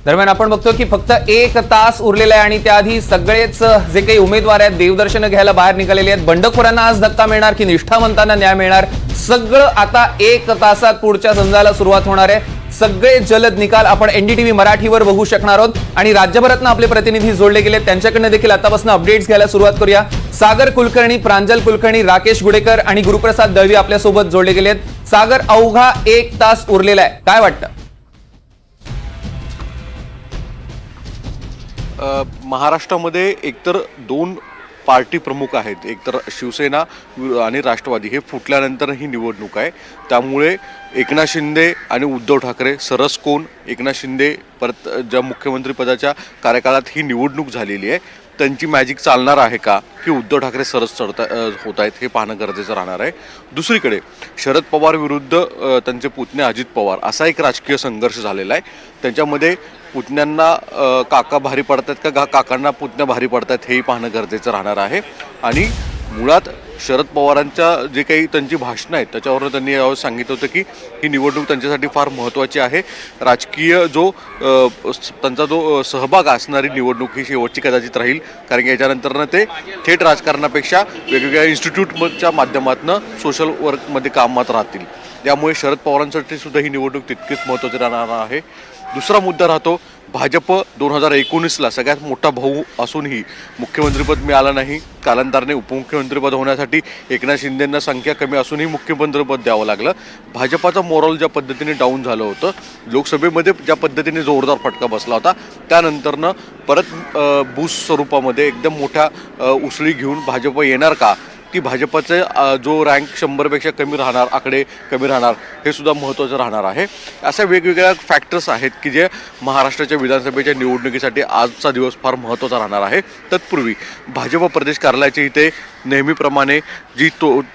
दरम्यान आपण बघतो की फक्त 1 तास उरलेला आहे आणि त्याआधी सगळेच जे काही उमेदवार आहेत देवदर्शन घ्यायला बाहेर निघालेले आहेत। बंडखोरांना आज धक्का मिळणार की निष्ठावंतांना न्याय मिळणार, सगळं आता 1 तासात पुढच्या संजाला सुरुवात होणार आहे। सगळे जलद निकाल आपण एनडीटीव्ही मराठीवर बघू शकणार आहोत आणि राज्यभरातून आपले प्रतिनिधी जोडले गेले, त्यांच्याकडनं देखील आतापासून अपडेट्स घ्यायला सुरुवात करूया। सागर कुलकर्णी, प्रांजल कुलकर्णी, राकेश गुडेकर आणि गुरुप्रसाद दळवी आपल्या सोबत जोडले गेलेत। सागर, अवघा 1 तास उरलेला आहे, काय वाटतं? महाराष्ट्रामध्ये एकतर 2 पार्टी प्रमुख आहेत, एकतर शिवसेना आणि राष्ट्रवादी हे फुटल्यानंतर ही निवडणूक आहे। त्यामुळे एकनाथ शिंदे आणि उद्धव ठाकरे सरस कोण, एकनाथ शिंदे परत ज्या मुख्यमंत्री पदाच्या कार्यकाळात ही निवडणूक झालेली आहे त्यांची मॅजिक चालणार आहे का, की उद्धव ठाकरे सरस होत आहेत हे पाहणं गरजेचं राहणार आहे। दुसरीकडे शरद पवार विरुद्ध त्यांचे पुतणे अजित पवार असा एक राजकीय संघर्ष झालेला आहे। त्यांच्यामध्ये पुतण्यांना काका भारी पडतात का काकांना पुतण्या भारी पडतात हेही पाहणं गरजेचं राहणार आहे। आणि मुळात शरद पवारांच्या जे काही त्यांची भाषणं आहेत त्याच्यावर त्यांनी यावेळी सांगितलं होतं की ही निवडणूक त्यांच्यासाठी फार महत्त्वाची आहे। राजकीय त्यांचा जो सहभाग असणारी निवडणूक ही शेवटची कदाचित राहील, कारण की याच्यानंतरनं ते थेट राजकारणापेक्षा वेगवेगळ्या इन्स्टिट्यूटच्या माध्यमातून सोशल वर्कमध्ये कामात राहतील। त्यामुळे शरद पवारांसाठी सुद्धा ही निवडणूक तितकीच महत्त्वाची राहणार आहे। दुसरा मुद्दा राहतो भाजप 2019ला सगळ्यात मोठा भाऊ असूनही मुख्यमंत्रीपद मिळालं नाही। कालांतराने उपमुख्यमंत्रीपद होण्यासाठी एकनाथ शिंदेंना संख्या कमी असूनही मुख्यमंत्रीपद द्यावं लागलं। भाजपाचं मोरल ज्या पद्धतीने डाऊन झालं होतं, लोकसभेमध्ये ज्या पद्धतीने जोरदार फटका बसला होता, त्यानंतरनं परत बूस्ट स्वरूपामध्ये एकदम मोठ्या उसळी घेऊन भाजप येणार का, की भाजपचे जो रँक 100पेक्षा कमी राहणार, आकडे कमी राहणार, हे सुद्धा महत्त्वाचं राहणार आहे। अशा वेगवेगळ्या फॅक्टर्स आहेत की जे महाराष्ट्राच्या विधानसभेच्या निवडणुकीसाठी आजचा दिवस फार महत्त्वाचा राहणार आहे। तत्पूर्वी भाजप प्रदेश कार्यालयाची इथे नेहमीप्रमाणे जी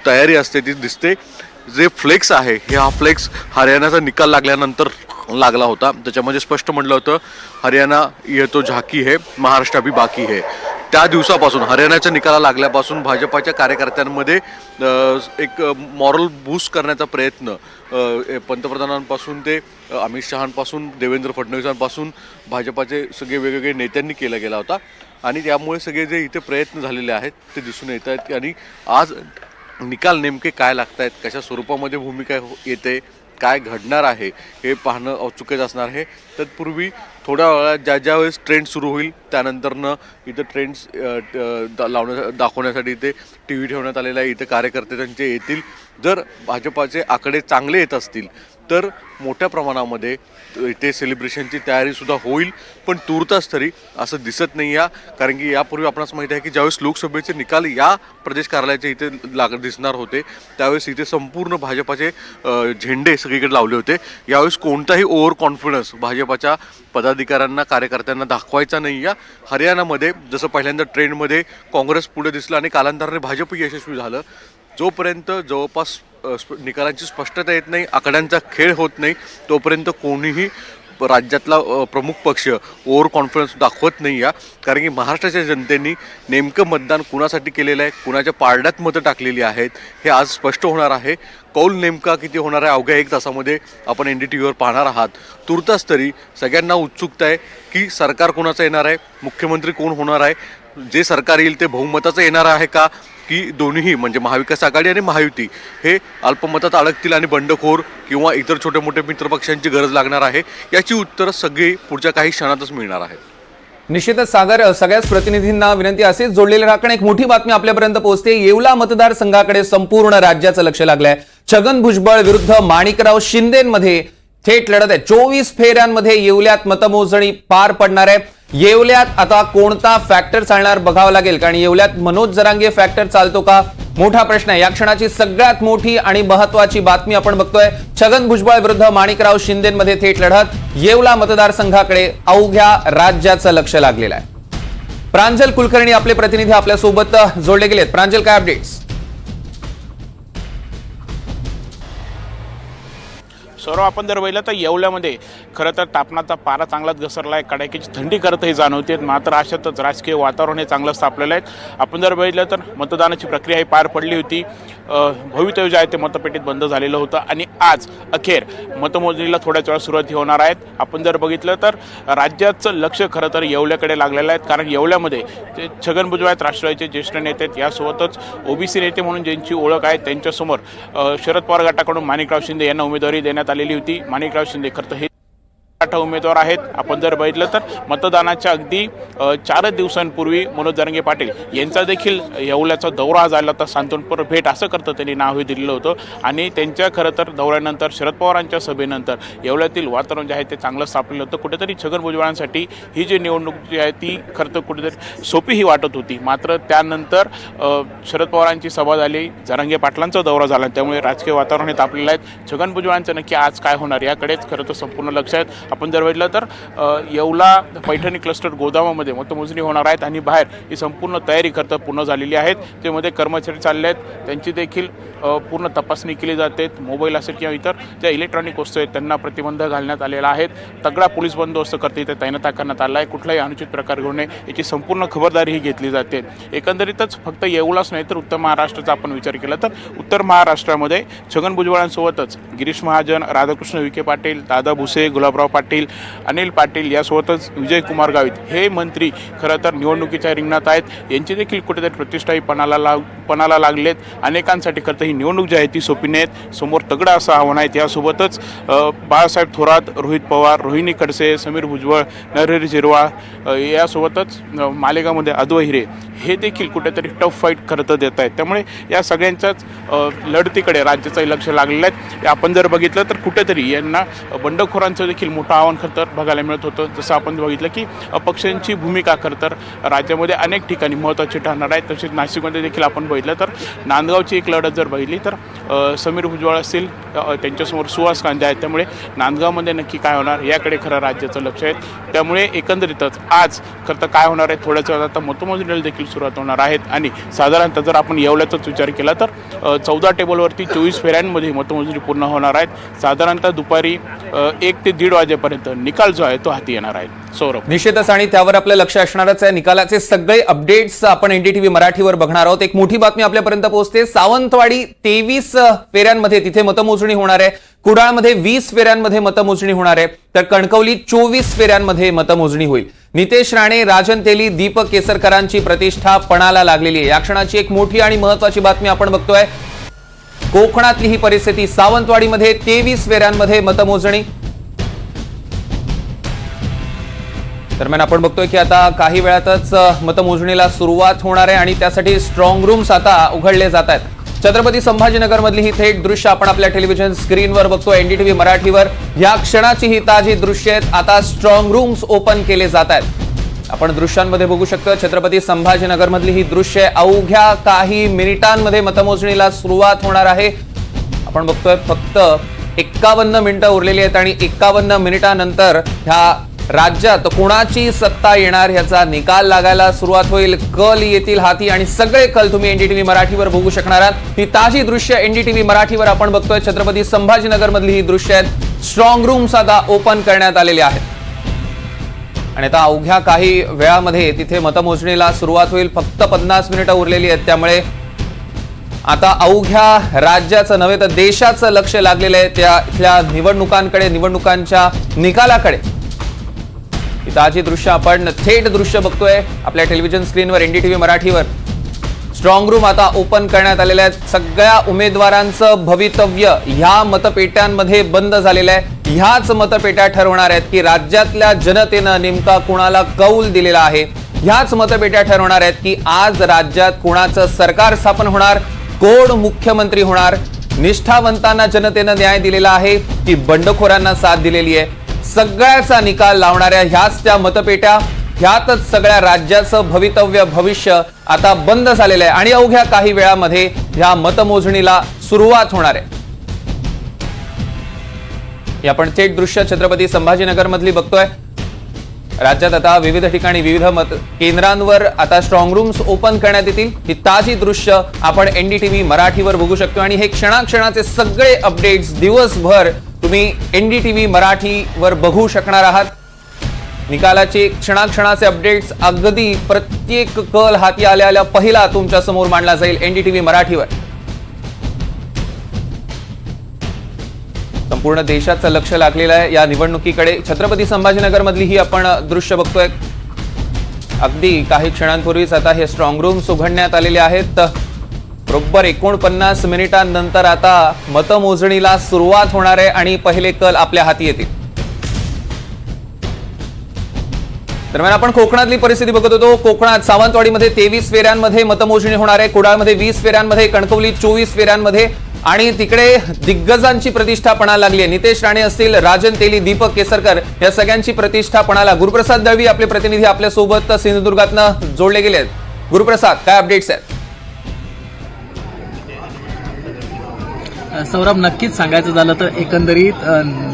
तयारी असते ती दिसते। जे फ्लेक्स आहे हा फ्लेक्स हरियाणाचा निकाल लागल्यानंतर लागला होता, त्याच्यामध्ये स्पष्ट म्हटलं होतं हरियाणा ये तो झाकी है, महाराष्ट्र अभी बाकी है। त्या दिवसापासून हरियाणाच्या निकाला लागल्यापासून भाजपाच्या कार्यकर्त्यांमध्ये एक मॉरल बूस्ट करण्याचा प्रयत्न पंतप्रधानांपासून ते अमित शहांपासून देवेंद्र फडणवीसांपासून भाजपाचे सगळे वेगवेगळे नेत्यांनी केला गेला होता आणि त्यामुळे सगळे जे इथे प्रयत्न झालेले आहेत ते दिसून येत आहेत। आणि आज निकाल नेमके काय लागत आहेत, कशा स्वरूपामध्ये भूमिका येते, काय घडणार आहे हे पाहणं औत्सुक्याचं असणार आहे। तत्पूर्वी थोड्या वेळात ज्यावेळेस ट्रेंड सुरू होईल त्यानंतरनं इथं ट्रेंड्स दाखवण्यासाठी इथे TV ठेवण्यात आलेला आहे। इथे कार्यकर्ते त्यांचे येतील। जर भाजपाचे आकडे चांगले येत असतील तर मोठ्या प्रमाणामध्ये इथे सेलिब्रेशनची तयारीसुद्धा होईल, पण तूर्तास तरी असं दिसत नाही आहे, कारण की यापूर्वी आपणास माहिती आहे की ज्यावेळेस लोकसभेचे निकाल या प्रदेश कार्यालयाचे इथे दिसणार होते त्यावेळेस इथे संपूर्ण भाजपाचे झेंडे सगळीकडे लावले होते। यावेळेस कोणताही ओव्हर कॉन्फिडन्स भाजपाच्या पदाधिकाऱ्यांना कार्यकर्त्यांना दाखवायचा नाही आहे। हरियाणामध्ये जसं पहिल्यांदा ट्रेंडमध्ये काँग्रेस पुढे दिसलं आणि कालांतराने भाजप यशस्वी झालं, जोपर्यंत जवळपास निकालांची स्पष्टता येत नाही, आकड्यांचा खेळ होत नाही, तोपर्यंत कोणीही राज्यातला प्रमुख पक्ष ओव्हर कॉन्फिडन्स दाखवत नाही आहे। कारण की महाराष्ट्राच्या जनतेने नेमकं मतदान कुणासाठी केलेलं आहे, कुणाच्या पारड्यात मतं टाकलेली आहेत हे आज स्पष्ट होणार आहे। कौल नेमका किती होणार आहे अवघ्या 1 तासामध्ये आपण NDTVवर पाहणार आहात। तुर्तास तरी सगळ्यांना उत्सुकता आहे की सरकार कोणाचं येणार आहे, मुख्यमंत्री कोण होणार आहे, जे सरकार येईल ते बहुमताचं येणार आहे का, की दोन्हीही म्हणजे महाविकास आघाडी आणि महायुती हे अल्पमतात अडकतील आणि बंडखोर किंवा इतर छोटे मोठे मित्रपक्षांची गरज लागणार आहे, याची उत्तरं सगळी पुढच्या काही क्षणातच मिळणार आहेत। निश्चितच सागर, सगळ्याच प्रतिनिधींना विनंती असेच जोडलेले राहणे। एक मोठी बातमी आपल्यापर्यंत पोहोचते। येवला मतदारसंघाकडे संपूर्ण राज्याचं लक्ष लागलंय। छगन भुजबळ विरुद्ध माणिकराव शिंदेमध्ये थेट लढत आहे। 24 फेऱ्यांमध्ये येवल्यात मतमोजणी पार पडणार आहे। येवल्यात आता कोणता फॅक्टर चालणार बघावं लागेल, कारण येवल्यात मनोज जरांगे फॅक्टर चालतो का, मोठा प्रश्न आहे। या क्षणाची सगळ्यात मोठी आणि महत्त्वाची बातमी आपण बघतोय। छगन भुजबळ विरुद्ध माणिकराव शिंदेमध्ये थेट लढत। येवला मतदारसंघाकडे अवघ्या राज्याचं लक्ष लागलेलं आहे। प्रांजल कुलकर्णी आपले प्रतिनिधी आपल्या सोबत जोडले गेलेत। प्रांजल, काय अपडेट्स? सौरव, आपण जर बघितलं तर येवल्यामध्ये खरं तर तापमानाचा पारा चांगलाच घसरला आहे, कडाक्याची थंडी करतही जाणवते. मात्र अशातच राजकीय वातावरण हे चांगलंच तापलेलं आहे. आपण जर बघितलं तर मतदानाची प्रक्रिया ही पार पडली होती. भवितव्य जे आहे ते मतपेटीत बंद झालेलं होतं आणि आज अखेर मतमोजणीला थोड्याच वेळा सुरुवात होणार आहेत. आपण जर बघितलं तर राज्याचं लक्ष खरं तर येवल्याकडे लागलेलं आहे, कारण येवल्यामध्ये ते छगन भुजबळ आहेत, राष्ट्रवादीचे ज्येष्ठ नेते आहेत. यासोबतच ओबीसी नेते म्हणून ज्यांची ओळख आहे त्यांच्यासमोर शरद पवार गटाकडून माणिकराव शिंदे यांना उमेदवारी देण्यात आलेली होती. माणिकराव शिंदे खरं तर हे उमेदवार आहेत. आपण जर बघितलं तर मतदानाच्या अगदी 4 दिवसांपूर्वी मनोज जरांगे पाटील यांचा देखील येवल्याचा दौरा झाला तर सांत्वनपर भेट असं करतं त्यांनी नावही दिलेलं होतं. आणि त्यांच्या खरं तर दौऱ्यानंतर शरद पवारांच्या सभेनंतर येवल्यातील वातावरण जे आहे ते चांगलं सापडलं होतं. कुठेतरी छगन भुजबळांसाठी ही जी निवडणूक जी आहे ती खरं तर कुठेतरी सोपीही वाटत होती. मात्र त्यानंतर शरद पवारांची सभा झाली, जरांगे पाटलांचा दौरा झाला, त्यामुळे राजकीय वातावरण हे तापलेलं आहे. छगन भुजबळांचं नक्की आज काय होणार याकडेच खरं तर संपूर्ण लक्ष आहे. आपण जर बघितलं तर येवला पैठणी क्लस्टर गोदामामध्ये मतमोजणी होणार आहेत आणि बाहेर ही संपूर्ण तयारी खरं तर पूर्ण झालेली आहेत. त्यामध्ये कर्मचारी चालले आहेत, त्यांची देखील पूर्ण तपासणी केली जाते. मोबाईल असेल किंवा इतर ज्या इलेक्ट्रॉनिक वस्तू आहेत त्यांना प्रतिबंध घालण्यात आलेला आहे. तगडा पोलीस बंदोबस्त करते इथे तैनात करण्यात आला आहे. कुठलाही अनुचित प्रकार घडू नये याची संपूर्ण खबरदारी ही घेतली जाते. एकंदरीतच फक्त येवलाच नाही तर उत्तर महाराष्ट्राचा आपण विचार केला तर उत्तर महाराष्ट्रामध्ये छगन भुजबळांसोबतच गिरीश महाजन, राधाकृष्ण विखे पाटील, दादा भुसे, गुलाबराव पाटील, अनिल पाटील यासोबतच विजयकुमार गावित हे मंत्री खरं तर निवडणुकीच्या रिंगणात आहेत. यांची देखील कुठेतरी प्रतिष्ठाही पणाला लागलेत. अनेकांसाठी खरं तर ही निवडणूक जी आहे ती सोपी नाहीत. समोर तगडं असं आव्हान आहे. यासोबतच बाळासाहेब थोरात, रोहित पवार, रोहिणी खडसे, समीर भुजबळ, नरहरी झिरवाळ यासोबतच मालेगावमध्ये अद्वै हिरे हे देखील कुठेतरी टफ फाईट खरं तर देत आहेत. त्यामुळे या सगळ्यांच्याच लढतीकडे राज्याचंही लक्ष लागलेलं आहे. आपण जर बघितलं तर कुठेतरी यांना बंडखोरांचं देखील मोठं आव्हान खरं तर बघायला मिळत होतं. जसं आपण बघितलं की अपक्षांची भूमिका खरं तर राज्यामध्ये अनेक ठिकाणी महत्त्वाची ठरणार आहे. तसेच नाशिकमध्ये देखील आपण बघितलं तर नांदगावची एक लढत जर बघितली तर समीर भुजबळ असतील, त्यांच्यासमोर सुहास कांदे आहेत. त्यामुळे नांदगावमध्ये नक्की काय होणार याकडे खरं राज्याचं लक्ष आहे. त्यामुळे एकंदरीतच आज खरं तर काय होणार आहे, थोड्याच वेळात आता मतमोजणीला देखील सुरुवात होणार आहेत. आणि साधारणतः जर आपण येवल्याचाच विचार केला तर 14 टेबलवरती 24 फेऱ्यांमध्ये मतमोजणी पूर्ण होणार आहेत. साधारणतः दुपारी 1 ते 1:30 वाजेपर्यंत निकाल जो आहे तो हाती येणार आहे. सौरभ, निश्चितच आणि त्यावर आपलं लक्ष असणारच आहे. निकालाचे सगळे अपडेट्स आपण एनडीटीव्ही मराठीवर बघणार आहोत. एक मोठी बातमी आपल्यापर्यंत पोहोचते. सावंतवाडी 23 फेऱ्यांमध्ये तिथे मतमोजणी होणार आहे. कुडाळमध्ये 20 फेऱ्यांमध्ये मतमोजणी होणार आहे. तर कणकवली 24 फेऱ्यांमध्ये मतमोजणी होईल. नितेश राणे, राजन तेली, दीपक केसरकरांची प्रतिष्ठा पणाला लागलेली आहे. या क्षणाची एक मोठी आणि महत्वाची बातमी आपण बघतोय. कोकणातली ही परिस्थिती. सावंतवाडीमध्ये 23 फेऱ्यांमध्ये मतमोजणी. दरम्यान आपण बघतोय की आता काही वेळातच मतमोजणीला सुरुवात होणार आहे आणि त्यासाठी स्ट्रॉंग रूम्स आता उघडले जात आहेत. छत्रपती संभाजीनगर मधली ही थेट दृश्य आपण आपल्या टेलिव्हिजन स्क्रीनवर बघतोय, एनडीटीव्ही मराठीवर. या क्षणाची ही ताजी दृश्य आहेत. आता स्ट्रॉंग रूम्स ओपन केले जात आहेत. आपण दृश्यांमध्ये बघू शकतो छत्रपती संभाजीनगर मधली ही दृश्य आहे. अवघ्या काही मिनिटांमध्ये मतमोजणीला सुरुवात होणार आहे. आपण बघतोय फक्त 51 मिनिटं उरलेली आहेत आणि 51 मिनिटांनंतर ह्या राज्यात कोणाची सत्ता येणार ह्याचा निकाल लागायला सुरुवात होईल. कल येतील हाती आणि सगळे कल तुम्ही एनडीटीव्ही मराठीवर बघू शकणार आहात. ही ताजी दृश्य एनडीटीव्ही मराठीवर आपण बघतोय. छत्रपती संभाजीनगर मधली ही दृश्य आहेत. स्ट्रॉंग रूम्स आता ओपन करण्यात आलेले आहेत आणि आता अवघ्या काही वेळामध्ये तिथे मतमोजणीला सुरुवात होईल. फक्त 50 मिनिटं उरलेली आहेत. त्यामुळे आता अवघ्या राज्याचं नव्हे तर देशाचं लक्ष लागलेलं आहे त्या इथल्या निवडणुकांकडे, निवडणुकांच्या निकालाकडे. ताजी दृश्य आपण थेट दृश्य बघतोय आपल्या टेलिव्हिजन स्क्रीनवर एनडीटीव्ही मराठीवर. स्ट्रॉंग रूम आता ओपन करण्यात आलेले आहेत. सगळ्या उमेदवारांचं भवितव्य ह्या मतपेट्यांमध्ये बंद झालेलं आहे. ह्याच मतपेट्या ठरवणार आहेत की राज्यातल्या जनतेनं नेमका कुणाला कौल दिलेला आहे. ह्याच मतपेट्या ठरवणार आहेत की आज राज्यात कुणाचं सरकार स्थापन होणार, कोण मुख्यमंत्री होणार, निष्ठावंतांना जनतेनं न्याय दिलेला आहे की बंडखोरांना साथ दिलेली आहे. सगळ्याचा निकाल लावणाऱ्या ह्याच त्या मतपेट्या, ह्यातच सगळ्या राज्याचं भवितव्य, भविष्य आता बंद झालेलं आहे आणि अवघ्या काही वेळामध्ये ह्या मतमोजणीला सुरुवात होणार आहे. आपण थेट दृश्य छत्रपती संभाजीनगर मधली बघतोय. राज्यात आता विविध ठिकाणी विविध मत केंद्रांवर आता स्ट्रॉंग रूम्स ओपन करण्यात येतील. ही ताजी दृश्य आपण एनडीटीव्ही मराठीवर बघू शकतो आणि हे क्षणाक्षणाचे सगळे अपडेट्स दिवसभर तुम्ही NDTV मराठीवर बघू शकणार आहात। निकालाचे क्षणाक्षणाचे अपडेट्स अगदी प्रत्येक कल हाती आल्या पहिला तुमच्या समोर मांडला जाईल NDTV मराठीवर। संपूर्ण देशाचं लक्ष लागलेलं आहे या निवडणुकीकडे। छत्रपती संभाजीनगर मधली ही आपण दृश्य बघतोय। अगदी काही क्षणांपूर्वीच आता हे स्ट्रॉंग रूम्स उघडण्यात आलेले आहेत। बरोबर 49 मिनिटांनंतर आता मतमोजणीला सुरुवात होणार आहे आणि पहिले कल आपल्या हाती येतील। दरम्यान आपण कोकणातली परिस्थिती बघत होतो। कोकणात सावंतवाडीमध्ये 23 फेऱ्यांमध्ये मतमोजणी होणार आहे, कुडाळमध्ये 20 फेऱ्यांमध्ये, कणकवलीत 24 फेऱ्यांमध्ये आणि तिकडे दिग्गजांची प्रतिष्ठा पणाला लागली आहे। नितेश राणे असतील, राजन तेली, दीपक केसरकर या सगळ्यांची प्रतिष्ठा पणाला। गुरुप्रसाद दळवी आपले प्रतिनिधी आपल्या सोबत सिंधुदुर्गातनं जोडले गेले आहेत। गुरुप्रसाद, काय अपडेट्स आहेत? सौरभ, नक्कीच सांगायचं झालं तर एकंदरीत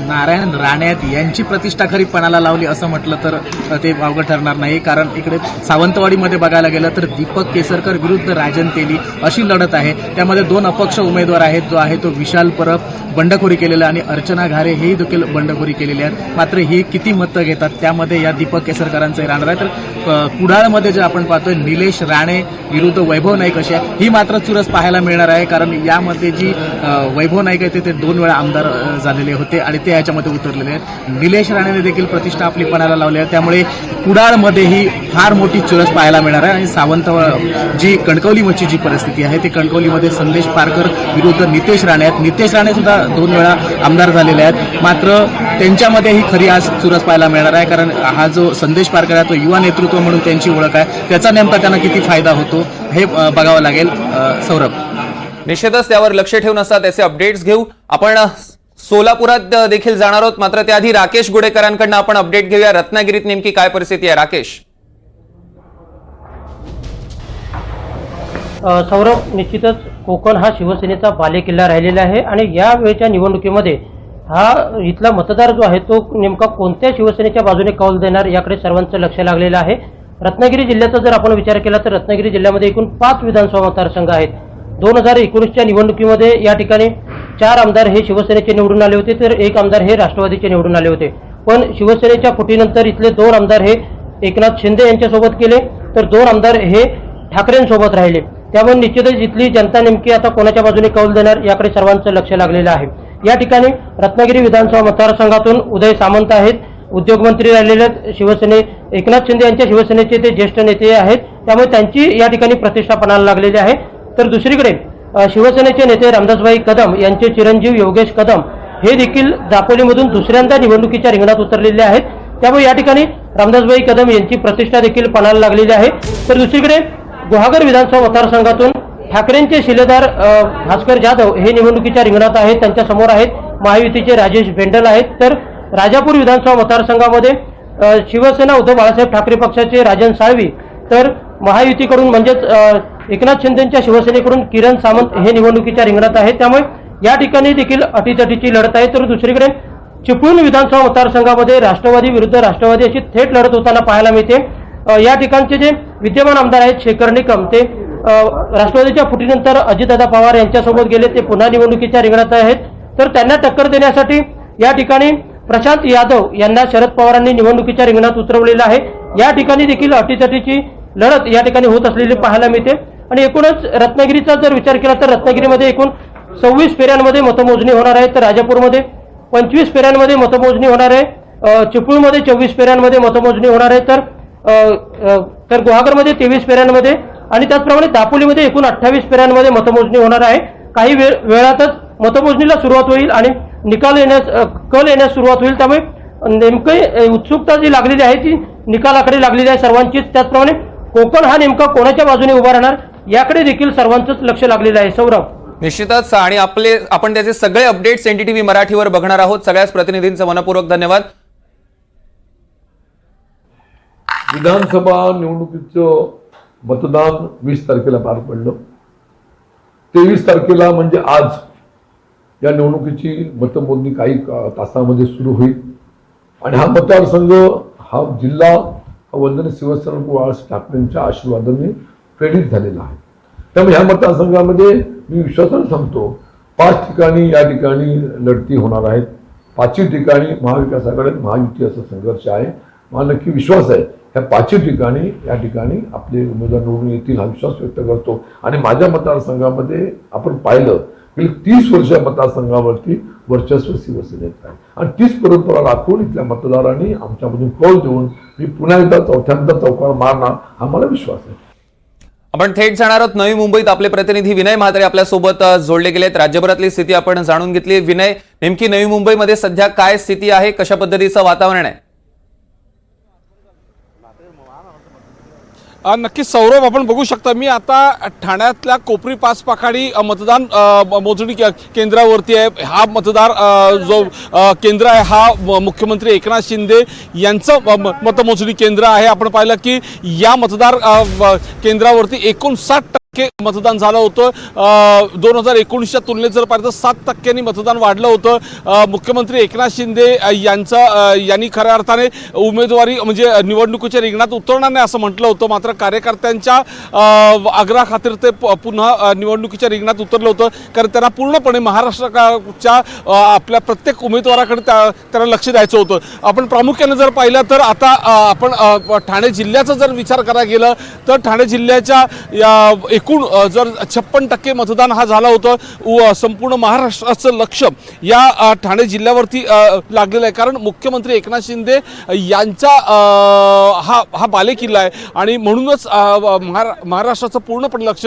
नारायण राणे यांची प्रतिष्ठा खरी पणाला लावली असं म्हटलं तर ते वावगं ठरणार नाही। कारण इकडे सावंतवाडीमध्ये बघायला गेलं तर दीपक केसरकर विरुद्ध राजन तेली अशी लढत आहे। त्यामध्ये 2 अपक्ष उमेदवार आहेत, जो आहे तो विशाल परब बंडखोरी केलेला आणि अर्चना घारे हेही देखील बंडखोरी केलेली आहेत। मात्र ही किती मतं घेतात त्यामध्ये या दीपक केसरकरांचं राहणार आहे। तर कुडाळमध्ये जे आपण पाहतोय निलेश राणे विरुद्ध वैभव नाईक अशी आहे, ही मात्र चुरस पाहायला मिळणार आहे। कारण यामध्ये जी वैभव नाईक आहे ते 2 वेळा आमदार झालेले होते आणि ते याच्यामध्ये उतरलेले आहेत। निलेश राणेने देखील प्रतिष्ठा आपली पणाला लावली आहे, त्यामुळे कुडाळमध्येही फार मोठी चुरस पाहायला मिळणार आहे। आणि जी कणकवलीची जी परिस्थिती आहे ती कणकवलीमध्ये संदेश पारकर विरुद्ध नितेश राणे आहेत। नितेश राणे सुद्धा 2 वेळा आमदार झालेले आहेत, मात्र त्यांच्यामध्ये ही खरी आज चुरस पाहायला मिळणार आहे। कारण हा जो संदेश पारकर आहे तो युवा नेतृत्व म्हणून त्यांची ओळख आहे, त्याचा नेमका त्यांना किती फायदा होतो हे बघावं लागेल। सौरभ, निश्चितच त्यावर लक्ष ठेवून असतात त्याचे अपडेट्स घेऊ। आपण सोलापुरात देखील जाणार आहोत, मात्र त्याआधी राकेश गुडेकरांकडून आपण अपडेट घेऊया। रत्नागिरीत नेमकी काय परिस्थिती आहे राकेश? सौरभ, निश्चितच कोकण हा शिवसेनेचा बालेकिल्ला राहिलेला आहे आणि या वेळच्या निवडणुकीमध्ये हा इथला मतदार जो आहे तो नेमका कोणत्या शिवसेनेच्या बाजूने कौल देणार याकडे सर्वांचं लक्ष लागलेलं आहे। रत्नागिरी जिल्ह्याचा जर आपण विचार केला तर रत्नागिरी जिल्ह्यामध्ये एकूण 5 विधानसभा मतदारसंघ आहेत। 2019च्या निवडणुकीमध्ये या ठिकाणी 4 आमदार हे शिवसेनेचे निवडून आले होते, तर 1 आमदार हे राष्ट्रवादीचे निवडून आले होते। पण शिवसेनेच्या फुटीनंतर इथले 2 आमदार हे एकनाथ शिंदे यांच्यासोबत केले, तर 2 आमदार हे ठाकरेंसोबत राहिले। त्यामुळे निश्चितच इथली जनता नेमकी आता कोणाच्या बाजूने कौल देणार याकडे सर्वांचं लक्ष लागलेलं आहे। या ठिकाणी रत्नागिरी विधानसभा मतदारसंघातून उदय सामंत आहेत, उद्योगमंत्री राहिलेले शिवसेने एकनाथ शिंदे यांच्या शिवसेनेचे ते ज्येष्ठ नेते आहेत, त्यामुळे त्यांची या ठिकाणी प्रतिष्ठा पणाला लागलेली आहे। तर दुसरीकडे शिवसेनेचे नेते रामदासभाई कदम यांचे चिरंजीव योगेश कदम हे देखील दापोलीमधून दुसऱ्यांदा निवडणुकीच्या रिंगणात उतरलेले आहेत, त्यामुळे या ठिकाणी रामदासभाई कदम यांची प्रतिष्ठा देखील पणाला लागलेली आहे। तर दुसरीकडे गुहागर विधानसभा मतदारसंघातून ठाकरेंचे शिलेदार भास्कर जाधव हे निवडणुकीच्या रिंगणात आहेत, त्यांच्या समोर आहेत महायुतीचे राजेश भेंडल आहेत। तर राजापूर विधानसभा मतदारसंघामध्ये शिवसेना उद्धव बाळासाहेब ठाकरे पक्षाचे राजन साळवी, तर महायुतीकडून म्हणजेच एकनाथ शिंदेच्या शिवसेनेकडून किरण सामंत हे निवडणुकीच्या रिंगणात आहेत, त्यामुळे या ठिकाणी देखील अटीतटीची लढत आहे। तर दुसरीकडे चिपळूण विधानसभा मतदारसंघामध्ये राष्ट्रवादी विरुद्ध राष्ट्रवादी अशी थेट लढत होताना पाहायला मिळते। या ठिकाणचे जे विद्यमान आमदार आहेत शेखर निकम, ते राष्ट्रवादीच्या फुटीनंतर अजितदादा पवार यांच्यासोबत गेले, ते पुन्हा निवडणुकीच्या रिंगणात आहेत। तर त्यांना टक्कर देण्यासाठी या ठिकाणी प्रशांत यादव यांना शरद पवारांनी निवडणुकीच्या रिंगणात उतरवलेलं आहे। या ठिकाणी देखील अटीतटीची लढत या ठिकाणी होत असलेली पाहायला मिळते। आणि एकूणच रत्नागिरीचा जर विचार केला तर रत्नागिरीमध्ये एकूण 26 फेऱ्यांमध्ये मतमोजणी होणार आहे, तर राजापूरमध्ये 25 फेऱ्यांमध्ये मतमोजणी होणार आहे, चिपळूणमध्ये 24 फेऱ्यांमध्ये मतमोजणी होणार आहे, तर गुहागरमध्ये 23 फेऱ्यांमध्ये आणि त्याचप्रमाणे दापोलीमध्ये एकूण 28 फेऱ्यांमध्ये मतमोजणी होणार आहे। काही वेळातच मतमोजणीला सुरुवात होईल आणि कल येण्यास सुरुवात होईल, त्यामुळे नेमकी उत्सुकता जी लागलेली आहे ती निकालाकडे लागलेली आहे सर्वांचीच। त्याचप्रमाणे कोकण हा नेमका कोणाच्या बाजूने उभा राहणार याकडे देखील सर्वांचंच लक्ष लागलेलं आहे। सौरभ, निश्चितच आणि आपण त्याचे सगळे अपडेट्स NDTV मराठीवर बघणार आहोत। सगळ्याच प्रतिनिधींचं मनपूर्वक धन्यवाद। विधानसभा निवडणुकीचं मतदान 20 तारखेला पार पडलं। 23 तारखेला म्हणजे आज या निवडणुकीची मतमोजणी काही तासामध्ये सुरू होईल आणि हा मतदारसंघ, हा जिल्हा हा वंदनीय शिवसेना बाळासाहेब ठाकरेंच्या आशीर्वादाने प्रेरित झालेला आहे। त्यामुळे ह्या मतदारसंघामध्ये मी विश्वासाने सांगतो 5 ठिकाणी या ठिकाणी लढती होणार आहेत 5ही ठिकाणी महाविकास आघाडी आणि महायुती असा संघर्ष आहे. मला नक्की विश्वास आहे ह्या 5ही ठिकाणी या ठिकाणी आपले उमेदवार निवडून येतील हा विश्वास व्यक्त करतो. आणि माझ्या मतदारसंघामध्ये आपण पाहिलं की 30 वर्ष मतदारसंघावरती वर्चस्व शिवसेनेचं आहे आणि तीच परंपरा राखून इथल्या मतदारांनी आमच्यामधून कौल देऊन मी पुन्हा एकदा चौथ्यांदा चौकार मारणार हा मला विश्वास आहे. आपण थेट जाणार आहोत नवी मुंबईत. आपले प्रतिनिधी विनय म्हात्रे आपल्यासोबत जोडले गेलेत. राज्यभरातली स्थिती आपण जाणून घेतली. विनय, नेमकी नवी मुंबईमध्ये सध्या काय स्थिती आहे, कशा पद्धतीचं वातावरण आहे? नक्कीच सौरभ, आपण बघू शकता मी आता ठाण्यातल्या कोपरी पाच पाखाडी मतदान मोजणी केंद्रावरती आहे. हा मतदार जो केंद्र आहे हा मुख्यमंत्री एकनाथ शिंदे यांचं मतमोजणी केंद्र आहे. आपण पाहिलं की या मतदार केंद्रावरती 59% मतदान झालं होतं. 2019च्या तुलनेत जर पाहिलं तर 7% मतदान वाढलं होतं. मुख्यमंत्री एकनाथ शिंदे यांनी खऱ्या अर्थाने उमेदवारी म्हणजे निवडणुकीच्या रिंगणात उतरणार नाही असं म्हटलं होतं. मात्र कार्यकर्त्यांच्या आग्रहाखातीर ते पुन्हा निवडणुकीच्या रिंगणात उतरलं होतं. कारण त्यांना पूर्णपणे महाराष्ट्राच्या आपल्या प्रत्येक उमेदवाराकडे त्यांना लक्ष द्यायचं होतं. आपण प्रामुख्याने जर पाहिलं तर आता आपण ठाणे जिल्ह्याचा जर विचार करायला गेलं तर ठाणे जिल्ह्याच्या एकूण जर 56% मतदान हा झाला होतं. संपूर्ण महाराष्ट्राचं लक्ष या ठाणे जिल्ह्यावरती लागलेलं आहे. कारण मुख्यमंत्री एकनाथ शिंदे यांचा हा बालेकिल्ला आहे आणि म्हणूनच महाराष्ट्राचं पूर्णपणे लक्ष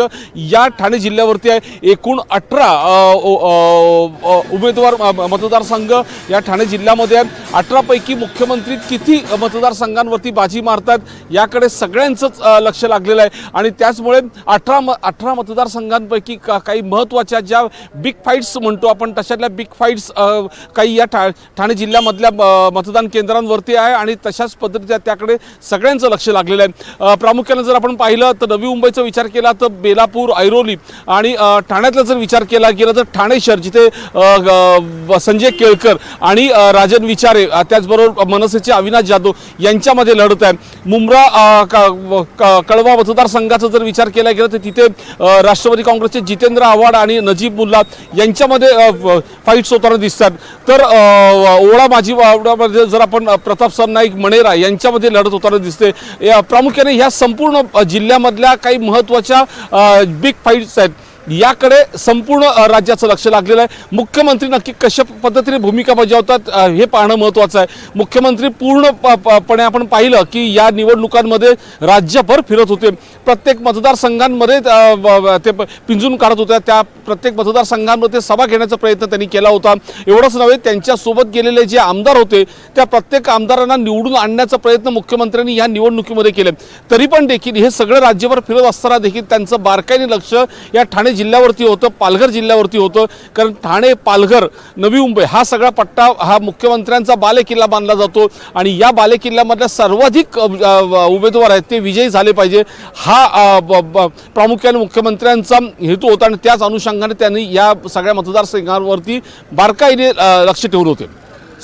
या ठाणे जिल्ह्यावरती आहे. एकूण 18 उमेदवार मतदारसंघ या ठाणे जिल्ह्यामध्ये आहे. 18 पैकी मुख्यमंत्री किती मतदारसंघांवरती बाजी मारतात याकडे सगळ्यांचंच लक्ष लागलेलं आहे. आणि त्याचमुळे 18 मतदारसंघांपैकी काही महत्त्वाच्या ज्या बिग फाईट्स म्हणतो आपण तशातल्या बिग फाईट्स काही या ठाणे जिल्ह्यामधल्या मतदान केंद्रांवरती आहे आणि तशाच पद्धतीच्या त्याकडे सगळ्यांचं लक्ष लागलेलं आहे. प्रामुख्याने जर आपण पाहिलं तर नवी मुंबईचा विचार केला तर बेलापूर, ऐरोली आणि ठाण्यातला जर विचार केला गेला तर ठाणे शहर जिथे संजय केळकर आणि राजन विचारे त्याचबरोबर मनसेचे अविनाश जाधव यांच्यामध्ये लढत आहे. मुंब्रा कळवा मतदारसंघाचा जर विचार केला गेला तर तिथे राष्ट्रवादी काँग्रेसचे जितेंद्र आव्हाड आणि नजीब मुल्ला यांच्यामध्ये फाईट्स होताना दिसतात. तर ओळा माझी वावडामध्ये जर आपण प्रताप सरनाईक मणेरा यांच्यामध्ये लढत होताना दिसते. प्रामुख्याने ह्या संपूर्ण जिल्ह्यामधल्या काही महत्त्वाच्या बिग फाईट्स आहेत याकडे संपूर्ण राज्याचं लक्ष लागलेलं आहे. मुख्यमंत्री नक्की कशा पद्धतीने भूमिका बजावतात हे पाहणं महत्त्वाचं आहे. मुख्यमंत्री पूर्णपणे आपण पाहिलं की या निवडणुकांमध्ये राज्यभर फिरत होते. प्रत्येक मतदारसंघांमध्ये ते पिंजून काढत होत्या. त्या प्रत्येक मतदारसंघांमध्ये सभा घेण्याचा प्रयत्न त्यांनी केला होता. एवढंच नव्हे, त्यांच्यासोबत गेलेले जे आमदार होते त्या प्रत्येक आमदारांना निवडून आणण्याचा प्रयत्न मुख्यमंत्र्यांनी या निवडणुकीमध्ये केले. तरी पण देखील हे सगळं राज्यभर फिरत असताना देखील त्यांचं बारकाईने लक्ष या ठाणे जिल्ह्यावरती होतं, पालघर जिल्ह्यावरती होतं. कारण ठाणे, पालघर, नवी मुंबई हा सगळा पट्टा हा मुख्यमंत्र्यांचा बालेकिल्ला मानला जातो आणि या बालेकिल्ल्यामधल्या सर्वाधिक उमेदवार आहेत ते विजयी झाले पाहिजे हा प्रामुख्याने मुख्यमंत्र्यांचा हेतू होता आणि त्याच अनुषंगाने त्यांनी या सगळ्या मतदारसंघांवरती बारकाईने लक्ष ठेवून होते.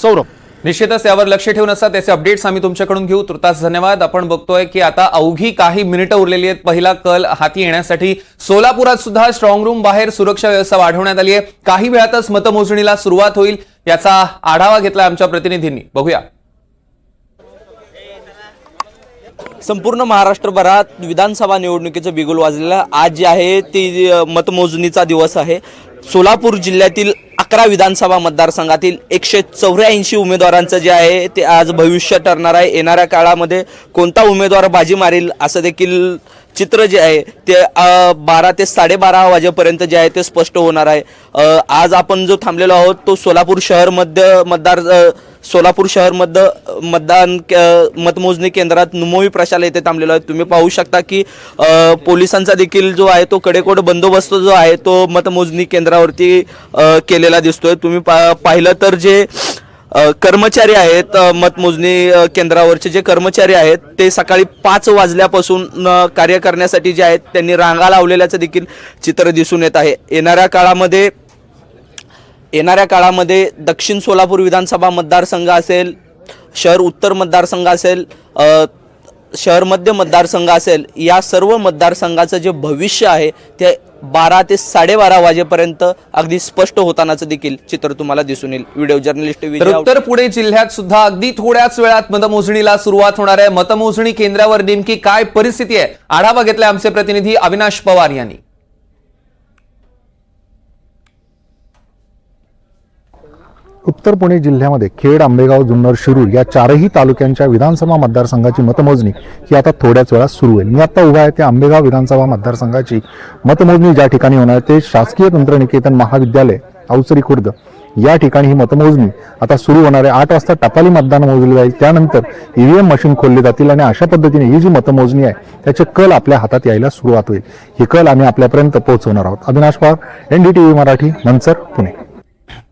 सौरभ, निश्चितच यावर लक्ष ठेवून असतात त्याचे अपडेट्स आम्ही तुमच्याकडून घेऊ. तुर्तास धन्यवाद. आपण बघतोय की आता अवघी काही मिनिटं उरलेली आहेत पहिला कल हाती येण्यासाठी. सोलापुरात सुद्धा स्ट्रॉंग रूम बाहेर सुरक्षा व्यवस्था वाढवण्यात आली आहे. काही वेळातच मतमोजणीला सुरुवात होईल. याचा आढावा घेतला आमच्या प्रतिनिधींनी. बघूया. संपूर्ण महाराष्ट्रभरात विधानसभा निवडणुकीचं बिगुल वाजलेलं आज जे आहे ती मतमोजणीचा दिवस आहे. सोलापूर जिल्ह्यातील 11 विधानसभा मतदारसंघातील 184 उमेदवारांचं जे आहे ते आज भविष्य ठरणार आहे. येणाऱ्या काळामध्ये कोणता उमेदवार बाजी मारेल असं देखील चित्र जे आहे ते 12 ते 12:30 वाजेपर्यंत जे आहे ते स्पष्ट होणार आहे. आज आपण जो थांबलेलो आहोत तो सोलापूर शहरमध्ये मतमोजणी केंद्रात नुमोवी प्रशाला येथे थांबलेलो आहे. तुम्ही पाहू शकता की पोलिसांचा देखील जो आहे तो कडेकोट बंदोबस्त जो आहे तो मतमोजणी केंद्रावरती केलेला दिसतोय. तुम्ही पाहिलं तर जे कर्मचारी आहेत मतमोजणी केंद्रावरचे जे कर्मचारी आहेत ते सकाळी 5 वाजल्यापासून कार्य करण्यासाठी जे आहेत त्यांनी रांगा लावलेल्याचं देखील चित्र दिसून येत आहे. येणाऱ्या काळामध्ये दक्षिण सोलापूर विधानसभा मतदारसंघ असेल, शहर उत्तर मतदारसंघ असेल, शहर मध्य मतदारसंघ असेल, या सर्व मतदारसंघाचं जे भविष्य आहे ते 12 ते 12:30 वाजेपर्यंत अगदी स्पष्ट होतानाचं देखील चित्र तुम्हाला दिसून येईल. व्हिडिओ जर्नलिस्ट तर विजय उत्तर पुणे जिल्ह्यात सुद्धा अगदी थोड्याच वेळात मतमोजणीला सुरुवात होणार आहे. मतमोजणी केंद्रावर नेमकी काय परिस्थिती आहे, आढावा घेतलाय आमचे प्रतिनिधी अविनाश पवार यांनी. उत्तर पुणे जिल्ह्यामध्ये खेड, आंबेगाव, जुन्नर, शिरूर या चारही तालुक्यांच्या विधानसभा मतदारसंघाची मतमोजणी ही आता थोड्याच वेळात सुरू होईल. मी आता उभा आहे ते आंबेगाव विधानसभा मतदारसंघाची मतमोजणी ज्या ठिकाणी होणार ते शासकीय तंत्रनिकेतन महाविद्यालय अवसरी खुर्द या ठिकाणी ही मतमोजणी आता सुरू होणार आहे. 8 वाजता टपाली मतदान मोजले जाईल, त्यानंतर ईव्हीएम मशीन खोलले जातील आणि अशा पद्धतीने ही जी मतमोजणी आहे त्याचे कल आपल्या हातात यायला सुरुवात होईल. ही कल आम्ही आपल्यापर्यंत पोहोचवणार आहोत. अविनाश पवार, NDTV मराठी, मंचर, पुणे.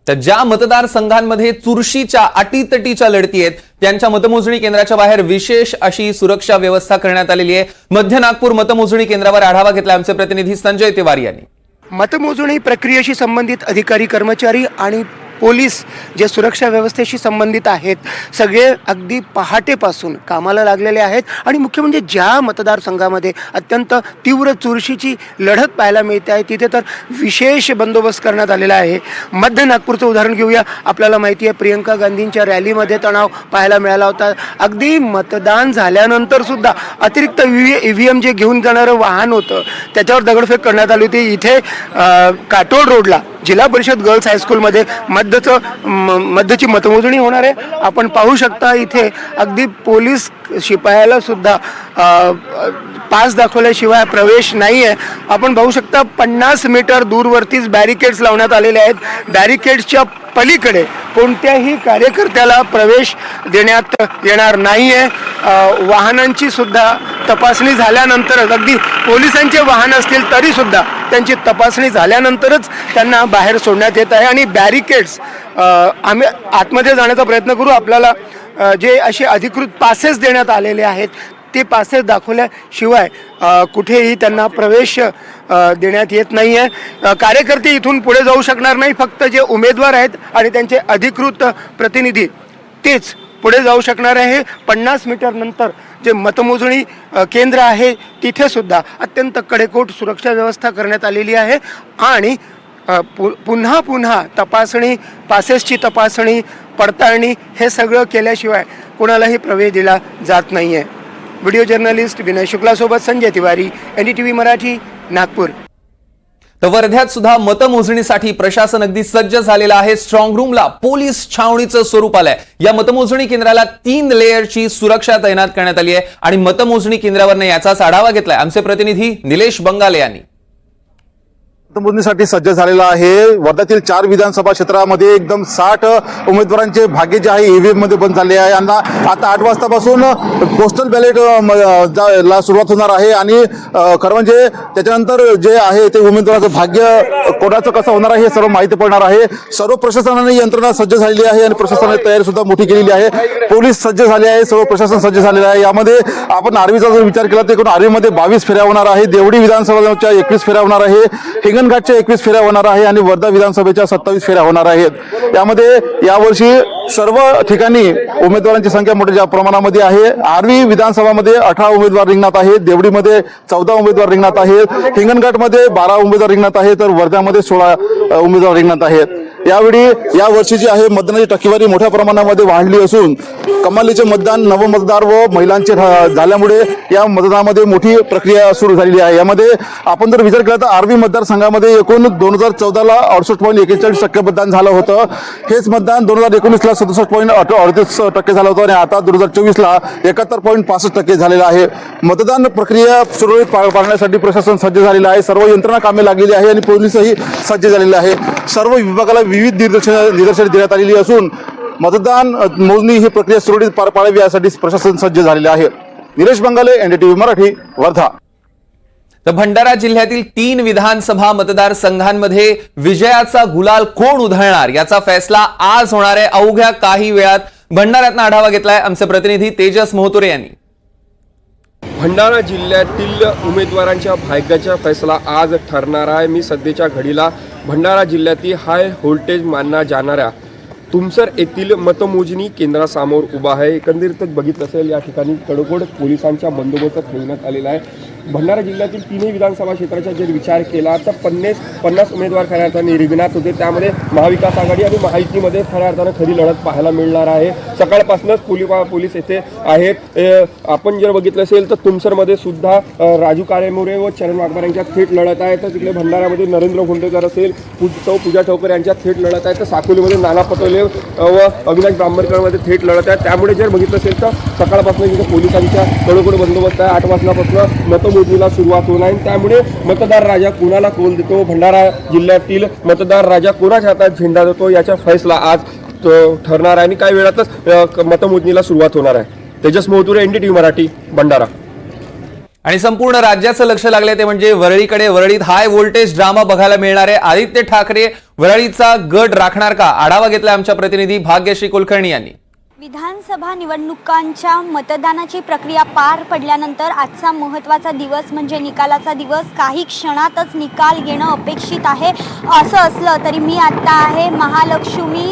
तर ज्या मतदारसंघांमध्ये चुरशीच्या अटीतटीच्या लढती आहेत त्यांच्या मतमोजणी केंद्राच्या बाहेर विशेष अशी सुरक्षा व्यवस्था करण्यात आलेली आहे. मध्य नागपूर मतमोजणी केंद्रावर आढावा घेतला आमचे प्रतिनिधी संजय तिवारी यांनी. मतमोजणी प्रक्रियेशी संबंधित अधिकारी, कर्मचारी आणि पोलीस जे सुरक्षा व्यवस्थेशी संबंधित आहेत सगळे अगदी पहाटेपासून कामाला लागलेले आहेत. आणि मुख्य म्हणजे ज्या मतदारसंघामध्ये अत्यंत तीव्र चुरशीची लढत पाहायला मिळते आहे तिथे तर विशेष बंदोबस्त करण्यात आलेला आहे. मध्य नागपूरचं उदाहरण घेऊया. आपल्याला माहिती आहे प्रियंका गांधींच्या रॅलीमध्ये तणाव पाहायला मिळाला होता. अगदी मतदान झाल्यानंतर सुद्धा अतिरिक्त EVM जे घेऊन जाणारं वाहन होतं त्याच्यावर दगडफेक करण्यात आली होती. इथे काटोल रोडला जिल्हा परिषद गर्ल्स हायस्कूलमध्ये मध्यची मतमोजणी होणार आहे. आपण पाहू शकता इथे अगदी पोलीस शिपायाला सुद्धा पास दाखवल्याशिवाय प्रवेश नाही आहे. आपण पाहू शकता 50 मीटर दूरवरतीच बॅरिकेड्स लावण्यात आलेले आहेत. बॅरिकेड्सच्या पलीकडे कोणत्याही कार्यकर्त्याला प्रवेश देण्यात येणार नाही आहे. वाहनांची सुद्धा तपासणी झाल्यानंतरच, अगदी पोलिसांचे वाहन असतील तरी सुद्धा त्यांची तपासणी झाल्यानंतरच त्यांना बाहेर सोडण्यात येत आहे. आणि बॅरिकेड्स आम्ही आतमध्ये जाण्याचा प्रयत्न करू. आपल्याला जे असे अधिकृत पासेस देण्यात आलेले आहेत ते पासेस दाखवल्याशिवाय कुठेही त्यांना प्रवेश देण्यात येत नाही आहे. कार्यकर्ते इथून पुढे जाऊ शकणार नाही. फक्त जे उमेदवार आहेत आणि त्यांचे अधिकृत प्रतिनिधी तेच पुढे जाऊ शकणार आहे. 50 मीटर नंतर जे मतमोजणी केंद्र आहे तिथे सुद्धा अत्यंत कडेकोट सुरक्षा व्यवस्था करण्यात आलेली आहे. आणि पुन्हा तपासणी, पासेसची तपासणी, पडताळणी हे सगळं केल्याशिवाय कोणालाही प्रवेश दिला जात नाही आहे. व्हिडिओ जर्नलिस्ट विनय शुक्लासोबत संजय तिवारी, NDTV मराठी, नागपूर. तर वर्ध्यात सुद्धा मतमोजणीसाठी प्रशासन अगदी सज्ज झालेलं आहे. स्ट्रॉंग रूमला पोलीस छावणीचं स्वरूप आलंय. या मतमोजणी केंद्राला 3 लेअरची सुरक्षा तैनात करण्यात आली आहे. आणि मतमोजणी केंद्रावरनं याचाच आढावा घेतलाय आमचे प्रतिनिधी निलेश बंगाले यांनी. मतमोजणीसाठी सज्ज झालेला आहे. वर्ध्यातील 4 विधानसभा क्षेत्रामध्ये एकदम 60 उमेदवारांचे भाग्य जे आहे EVM मध्ये बंद झाले आहे. यांना आता 8 वाजतापासून पोस्टल बॅलेट ला सुरुवात होणार आहे. आणि खरं म्हणजे त्याच्यानंतर जे आहे ते उमेदवाराचं भाग्य कोणाचं कसं होणार आहे हे सर्व माहिती पडणार आहे. सर्व प्रशासनाने यंत्रणा सज्ज झालेली आहे आणि प्रशासनाने तयारी सुद्धा मोठी केलेली आहे. पोलीस सज्ज झाले आहे, सर्व प्रशासन सज्ज झालेलं आहे. यामध्ये आपण आर्वीचा जर विचार केला तर एकूण आर्वीमध्ये 22 फेऱ्या होणार आहे. देवडी विधानसभेच्या 21 फेऱ्या होणार आहे. हिंगणघाटच्या 21 फेऱ्या होणार आहे आणि वर्धा विधानसभेच्या 27 फेऱ्या होणार आहेत. यामध्ये यावर्षी सर्व ठिकाणी उमेदवारांची संख्या मोठ्या प्रमाणामध्ये आहे. आर्वी विधानसभामध्ये 18 उमेदवार रिंगणात आहेत. देवडीमध्ये 14 उमेदवार रिंगणात आहेत. हिंगणघाटमध्ये 12 उमेदवार रिंगणात आहेत. तर वर्ध्यामध्ये 16 उमेदवार रिंगणात आहेत. यावेळी या वर्षीची आहे मतदानाची टक्केवारी मोठ्या प्रमाणामध्ये वाढली असून कमालीचे मतदान नवमतदार व महिलांचे झाल्यामुळे या मतदानामध्ये मोठी प्रक्रिया सुरू झालेली आहे. यामध्ये आपण जर विचार केला तर आर्वी मतदारसंघामध्ये एकूण 2014ला 68.41% मतदान झालं होतं. हेच मतदान 2019ला 67.38% झालं होतं आणि आता 2024ला 71.65% झालेलं आहे. मतदान प्रक्रिया सुरळीत पाळण्यासाठी प्रशासन सज्ज झालेलं आहे. सर्व यंत्रणा कामे लागलेली आहे आणि पोलीसही सज्ज झालेले आहे. सर्व विभागाला विविध निर्देशने देण्यात आलेली असून मतदान मोजणी ही प्रक्रिया सुरळीत पार पाडावी यासाठी प्रशासन सज्ज झालेले आहे. निलेश बंगाले, NDTV मराठी, वर्धा. तर भंडारा जिल्ह्यातील 3 विधानसभा मतदारसंघांमध्ये विजयाचा गुलाल कोण उधळणार याचा फैसला आज होणार आहे. अवघ्या काही वेळात भंडाऱ्यातनं आढावा घेतलाय आमचे प्रतिनिधी तेजस मोहतुरे यांनी. भंडारा जिल्ह्यातील उमेदवारांच्या भाग्याचा फैसला आज ठरणार आहे. मी सध्याच्या घडीला भंडारा जिल्ह्यातील हाय व्होल्टेज मानल्या जाणाऱ्या तुमसर येथील मतमोजणी केंद्रासमोर उभा आहे. एकंदरीतच बघितलं असेल या ठिकाणी कडकोड पोलिसांचा बंदोबस्त ठेवण्यात आलेला आहे. भंडारा जिल्ह्यातील तिन्ही विधानसभा क्षेत्राचा जर विचार केला तर 50 उमेदवार खऱ्या अर्थाने रिंगणात होते. त्यामध्ये महाविकास आघाडी आणि महायुतीमध्ये खऱ्या अर्थानं खरी लढत पाहायला मिळणार आहे. सकाळपासूनच पोलीस येथे आहेत. आपण जर बघितलं असेल तर तुमसरमध्ये सुद्धा राजू काळेमोरे व चरण वाघमारे यांच्यात थेट लढत आहे. तर तिकडे भंडाऱ्यामध्ये नरेंद्र घोंडेकर असेल, पूजा ठोकर यांच्यात थेट लढत आहे. तर साकोलीमध्ये नाना पटोले व अविनाश ब्राह्मणकरमध्ये थेट लढत आहे. त्यामुळे जर बघितलं असेल तर सकाळपासून तिथे पोलिसांच्या कडोकड बंदोबस्त आहे. 8 वाजल्यापासून मतमोजणीला सुरुवात होणार आहे. त्यामुळे मतदार राजा कोणाला कौल देतो, भंडारा जिल्ह्यातील मतदार राजा कोणाच्या हातात झेंडा देतो याचा फैसला आज ठरणार आहे आणि काही वेळातच मतमोजणीला सुरुवात होणार आहे. तेजस मोहतुरे, NDTV मराठी, भंडारा. आणि संपूर्ण राज्याचं लक्ष लागले ते म्हणजे वरळीकडे. वरळीत हाय व्होल्टेज ड्रामा बघायला मिळणार आहे. आदित्य ठाकरे वरळीचा गड राखणार का? आढावा घेतला आमच्या प्रतिनिधी भाग्यश्री कुलकर्णी यांनी. विधानसभा निवडणुकांच्या मतदानाची प्रक्रिया पार पडल्यानंतर आजचा महत्त्वाचा दिवस म्हणजे निकालाचा दिवस. काही क्षणातच निकाल येणं अपेक्षित आहे. असं असलं तरी मी आत्ता आहे महालक्ष्मी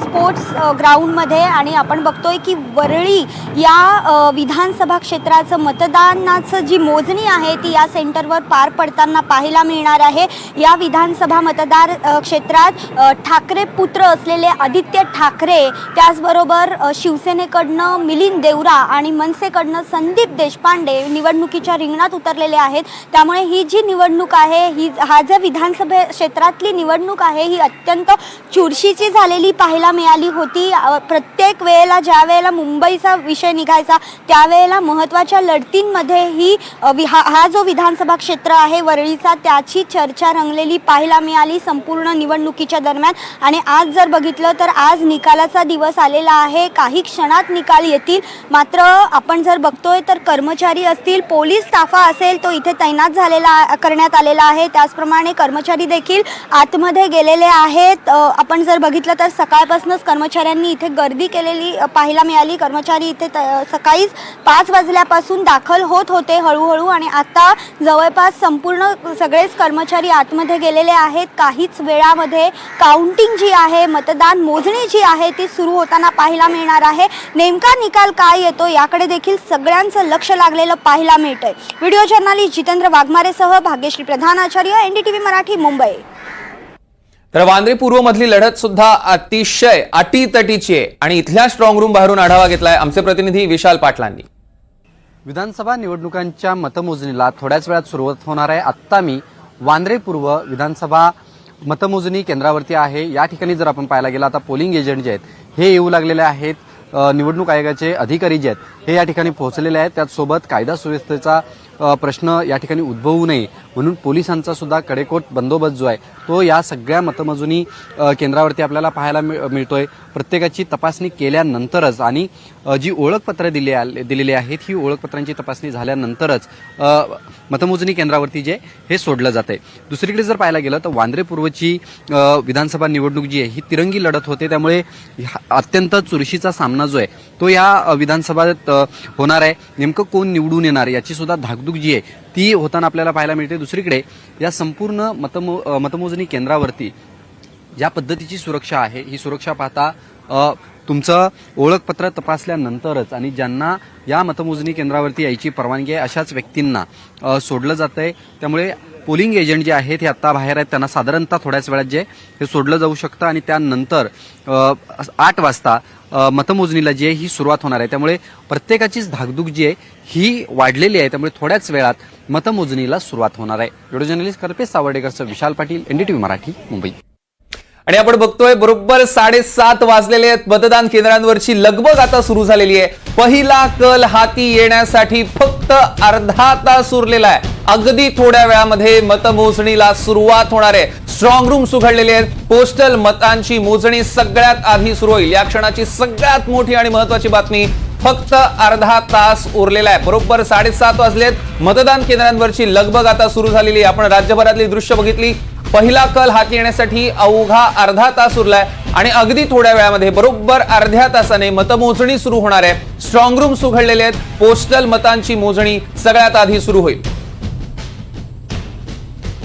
स्पोर्ट्स ग्राउंडमध्ये आणि आपण बघतोय की वरळी या विधानसभा क्षेत्राचं मतदानाचं जी मोजणी आहे ती या सेंटरवर पार पडताना पाहायला मिळणार आहे. या विधानसभा मतदार क्षेत्रात ठाकरे पुत्र असलेले आदित्य ठाकरे, त्याचबरोबर शिवसेनेकडनं मिलिंद देवरा आणि मनसेकडनं संदीप देशपांडे निवडणुकीच्या रिंगणात उतरलेले आहेत. त्यामुळे ही जी निवडणूक आहे, हा जो विधानसभा क्षेत्रातली निवडणूक आहे ही अत्यंत चुरशीची झालेली पाहायला मिळाली होती. प्रत्येक वेळेला ज्या वेळेला मुंबईचा विषय निघायचा त्यावेळेला महत्त्वाच्या लढतींमध्ये ही हा जो विधानसभा क्षेत्र आहे वरळीचा त्याची चर्चा रंगलेली पाहायला मिळाली संपूर्ण निवडणुकीच्या दरम्यान. आणि आज जर बघितलं तर आज निकालाचा दिवस आलेला आहे. काही क्षणात निकाल येतील. मात्र आपण जर बघतोय तर कर्मचारी असतील, पोलीस ताफा असेल तो इथे तैनात करण्यात आलेला आहे. त्याचप्रमाणे कर्मचारी देखील आतमध्ये गेलेले आहेत. आपण जर बघितलं तर सकाळपासूनच कर्मचाऱ्यांनी इथे गर्दी केलेली पाहायला मिळाली. कर्मचारी इथे सकाळीच 5 वाजल्यापासून दाखल होत होते हळूहळू आणि आता जवळपास संपूर्ण सगळेच कर्मचारी आतमध्ये गेलेले आहेत. काहीच वेळामध्ये काउंटिंग जी आहे, मतदान मोजणी जी आहे ती सुरू होताना पाहायला मिळणार आहे. नेमका निकाल काय येतो याकडे देखील सगळ्यांचं लक्ष लागलेलं पाहायला मिळतंय. व्हिडिओ जर्नलिस्ट जितेंद्र वाघमारेसह भाग्यश्री प्रधानाचार्य, NDTV मराठी, मुंबई. तर वांद्रे पूर्व मधली लढत सुद्धा अतिशय अटीतटीची आहे आणि इथल्या स्ट्रॉंग रूम बाहेरून आढावा घेतलाय आमचे प्रतिनिधी विशाल पाटलांनी. विधानसभा निवडणुकांच्या मतमोजणीला थोड्याच वेळात सुरुवात होणार आहे. आत्ता मी वांद्रे पूर्व विधानसभा मतमोजणी केंद्रावरती आहे. या ठिकाणी जर आपण पाहायला गेला आता पोलिंग एजंट जे आहेत हे येऊ लागलेले आहेत. निवडणूक आयोगाचे अधिकारी जे आहेत हे या ठिकाणी पोहोचलेले आहेत. त्याचसोबत कायदा सुव्यवस्थेचा प्रश्न या ठिकाणी उद्भवू नये म्हणून पोलिसांचा सुद्धा कडेकोट बंदोबस्त जो आहे तो या सगळ्या मतमोजणी केंद्रावरती आपल्याला पाहायला मिळतोय. प्रत्येकाची तपासणी केल्यानंतरच आणि जी ओळखपत्र दिलेली आहेत ही ओळखपत्रांची तपासणी झाल्यानंतरच मतमोजणी केंद्रावरती जे हे सोडलं जाते. दुसरीकडे जर पाहायला गेलं तर वांद्रे पूर्वची विधानसभा निवडणूक जी आहे ही तिरंगी लढत होते. त्यामुळे अत्यंत चुरशीचा सामना जो आहे तो या विधानसभेत होणार आहे. नेमकं कोण निवडून येणार याची सुद्धा धाकधूक जी आहे ती होताना आपल्याला पाहायला मिळते. दुसरीकडे या संपूर्ण मतमोजणी केंद्रावरती ज्या पद्धतीची सुरक्षा आहे ही सुरक्षा पाहता तुमचं ओळखपत्र तपासल्यानंतरच आणि ज्यांना या मतमोजणी केंद्रावरती यायची परवानगी आहे अशाच व्यक्तींना सोडलं जात आहे. त्यामुळे पोलिंग एजंट जे आहेत हे आता बाहेर आहेत, त्यांना साधारणतः थोड्याच वेळात जे हे सोडलं जाऊ शकतं आणि त्यानंतर 8 वाजता मतमोजणीला जी आहे ही सुरुवात होणार आहे. त्यामुळे प्रत्येकाचीच धाकधूक जी आहे ही वाढलेली आहे. त्यामुळे थोड्याच वेळात मतमोजणीला सुरुवात होणार आहे. Video journalist Kalpesh सावर्डेकरचं Vishal Patil, NDTV Marathi, Mumbai. आणि आपण बघतोय बरोबर 7:30 वाजलेले आहेत. मतदान केंद्रांवरची लगबग आता सुरू झालेली आहे. पहिला कल हाती येण्यासाठी फक्त अर्धा तास उरलेला आहे. अगदी थोड्या वेळामध्ये मतमोजणीला सुरुवात होणार आहे. स्ट्रॉंग रूम्स उघडलेले आहेत. पोस्टल मतांची मोजणी सगळ्यात आधी सुरू होईल. या क्षणाची सगळ्यात मोठी आणि महत्वाची बातमी, फक्त अर्धा तास उरलेला आहे. बरोबर 7:30 वाजलेत. मतदान केंद्रांवरची लगबग आता सुरू झालेली आहे. आपण राज्यभरातली दृश्य बघितली. पहिला कल हाती येण्यासाठी अवघा अर्धा तास उरलाय आणि अगदी थोड्या वेळामध्ये बरोबर अर्ध्या तासाने मतमोजणी सुरू होणार आहे. स्ट्रॉंग रूम्स उघडलेले आहेत. पोस्टल मतांची मोजणी सगळ्यात आधी सुरू होईल.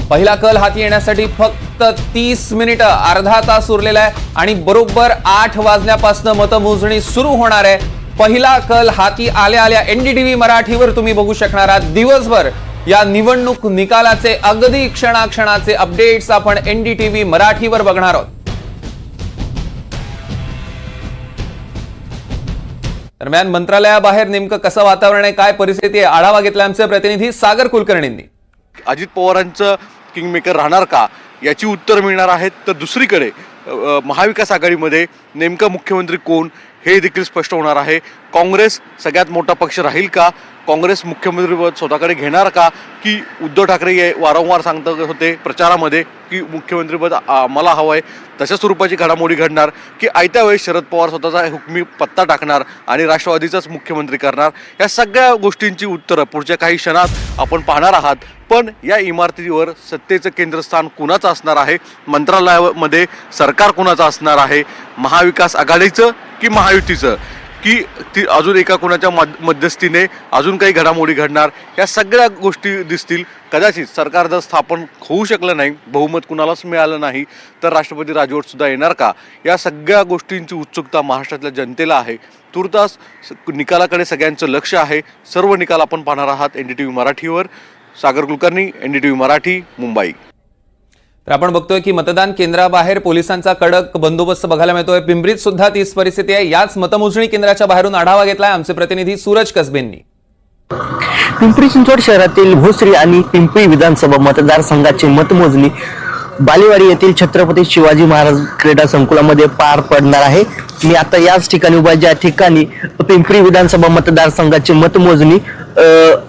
पहिला कल हाती येण्यासाठी फक्त 30 मिनिटं, अर्धा तास उरलेला आहे आणि बरोबर 8 वाजल्यापासून मतमोजणी सुरू होणार आहे. पहिला कल हाती आल्या आल्या NDTV मराठीवर तुम्ही बघू शकणार आहात दिवसभर या निवडणूक निकालाचे अगदी क्षणाक्षणाचे अपडेट्स आपण NDTV मराठीवर बघणार आहोत. दरम्यान मंत्रालयाबाहेर नेमकं कसं वातावरण आहे, काय परिस्थिती आहे, आढावा घेतला आमचे प्रतिनिधी सागर कुलकर्णींनी. अजित पवारांचं किंगमेकर राहणार का याची उत्तर मिळणार आहेत. तर दुसरीकडे महाविकास आघाडीमध्ये नेमका मुख्यमंत्री कोण हे देखील स्पष्ट होणार आहे. काँग्रेस सगळ्यात मोठा पक्ष राहील का, काँग्रेस मुख्यमंत्रीपद स्वतःकडे घेणार का, की उद्धव ठाकरे वारंवार सांगत होते प्रचारामध्ये की मुख्यमंत्रीपद मला हवं आहे, तशा स्वरूपाची घडामोडी घडणार, की आयत्या वेळेस शरद पवार स्वतःचा हुकमी पत्ता टाकणार आणि राष्ट्रवादीचाच मुख्यमंत्री करणार. या सगळ्या गोष्टींची उत्तरं पुढच्या काही क्षणात आपण पाहणार आहात. पण या इमारतीवर सत्तेचं केंद्रस्थान कुणाचं असणार आहे, मंत्रालयामध्ये सरकार कुणाचं असणार आहे, महाविकास आघाडीचं की महायुतीचं, की ती अजून एका कुणाच्या मध्यस्थीने अजून काही घडामोडी घडणार, या सगळ्या गोष्टी दिसतील. कदाचित सरकार जर स्थापन होऊ शकलं नाही, बहुमत कुणालाच मिळालं नाही, तर राष्ट्रपती राजवट सुद्धा येणार का, या सगळ्या गोष्टींची उत्सुकता महाराष्ट्रातल्या जनतेला आहे. तुर्तास निकालाकडे सगळ्यांचं लक्ष आहे. सर्व निकाल आपण पाहणार आहात NDTV मराठीवर. सागर कुलकर्णी, NDTV मराठी, मुंबई. तर आपण बघतोय की मतदान केंद्राबाहेर पोलिसांचा कडक बंदोबस्त बघायला मिळतोय. पिंपरीत सुद्धा तीच परिस्थिती आहे. याच मतमोजणी केंद्राच्या बाहेरून आढावा घेतलाय आमचे प्रतिनिधी सूरज कसबेंनी. पिंपरी चिंचवड शहरातील भोसरी आणि पिंपरी विधानसभा मतदारसंघाची मतमोजणी बालेवाडी येथील छत्रपती शिवाजी महाराज क्रीडा संकुलामध्ये पार पडणार आहे. मी आता याच ठिकाणी उभा, ज्या ठिकाणी पिंपरी विधानसभा मतदारसंघाची मतमोजणी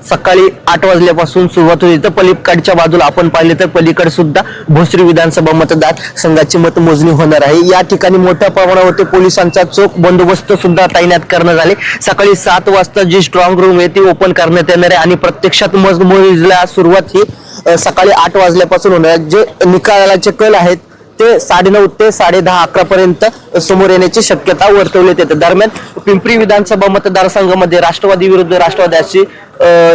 सकाळी 8 वाजल्यापासून सुरुवात होती. तर पलीकडच्या बाजूला आपण पाहिले तर पलीकडे सुद्धा भोसरी विधानसभा मतदारसंघाची मतमोजणी होणार आहे. या ठिकाणी मोठ्या प्रमाणावरती पोलिसांचा चोख बंदोबस्त सुद्धा तैनात करण्यात आले. सकाळी 7 वाजता जी स्ट्रॉंग रूम आहे ती ओपन करण्यात येणार आहे आणि प्रत्यक्षात मतमोजणीला सुरुवात ही सकाळी 8 वाजल्यापासून होणार. जे निकालाचे कल आहेत ते 9:30 ते 10:30-11 पर्यंत समोर येण्याची शक्यता वर्तवण्यात येते. दरम्यान पिंपरी विधानसभा मतदारसंघामध्ये राष्ट्रवादी विरुद्ध राष्ट्रवादी अशी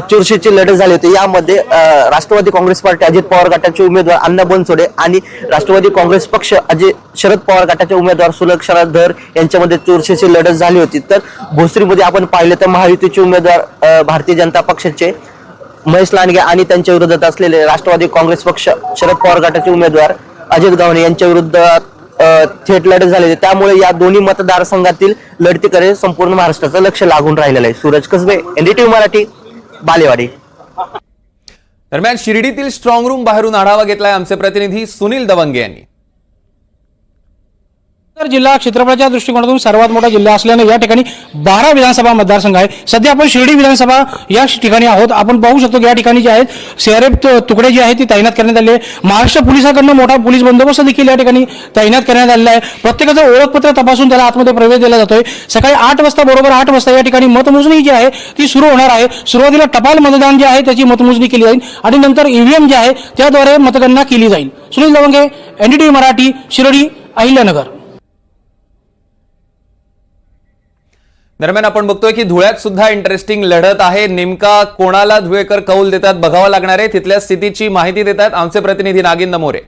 चुरशीची लढत झाली होती. यामध्ये राष्ट्रवादी काँग्रेस पार्टी अजित पवार गटाचे उमेदवार अण्णा बनसोडे आणि राष्ट्रवादी काँग्रेस पक्ष शरद पवार गटाचे उमेदवार सुलक्षणा धर यांच्यामध्ये चुरशीची लढत झाली होती. तर भोसरीमध्ये आपण पाहिले तर महायुतीचे उमेदवार भारतीय जनता पक्षाचे महेश लांडगे आणि त्यांच्या विरोधात असलेले राष्ट्रवादी काँग्रेस पक्ष शरद पवार गटाचे उमेदवार अजित गावणे यांच्या विरुद्ध थेट लढत झाली. त्यामुळे या दोन्ही मतदारसंघातील लढतीकडे संपूर्ण महाराष्ट्राचं लक्ष लागून राहिलेलं आहे. सूरज कसबे, NDTV मराठी, बालेवाडी. दरम्यान शिर्डीतील स्ट्रॉंग रूम बाहेरून आढावा घेतलाय आमचे प्रतिनिधी सुनील दवंगे यांनी. जिल्हा क्षेत्रफळाच्या दृष्टिकोनातून सर्वात मोठा जिल्हा असल्याने या ठिकाणी 12 विधानसभा मतदारसंघ आहे. सध्या आपण शिर्डी विधानसभा या ठिकाणी आहोत. आपण पाहू शकतो की या ठिकाणी जे आहेत CRF तुकडे जे आहेत ती तैनात करण्यात आले आहे. महाराष्ट्र पोलिसांकडून मोठा पोलीस बंदोबस्त देखील या ठिकाणी तैनात करण्यात आलेला आहे. प्रत्येकाचं ओळखपत्र तपासून त्याला आतमध्ये प्रवेश दिला जातोय. सकाळी 8 वाजता बरोबर 8 वाजता या ठिकाणी मतमोजणी जी आहे ती सुरू होणार आहे. सुरुवातीला टपाल मतदान जे आहे त्याची मतमोजणी केली जाईल आणि नंतर EVM जे आहे त्याद्वारे मतगणना केली जाईल. सुनील दवंगे, NDTV मराठी, शिर्डी, अहिल्यानगर. दरम्यान आपण बघतोय की धुळ्यात सुद्धा इंटरेस्टिंग लढत आहे. नेमका कोणाला धुळेकर कौल देतात बघावं लागणार आहे. तिथल्या स्थितीची माहिती देतात आमचे प्रतिनिधी नागिन मोरे.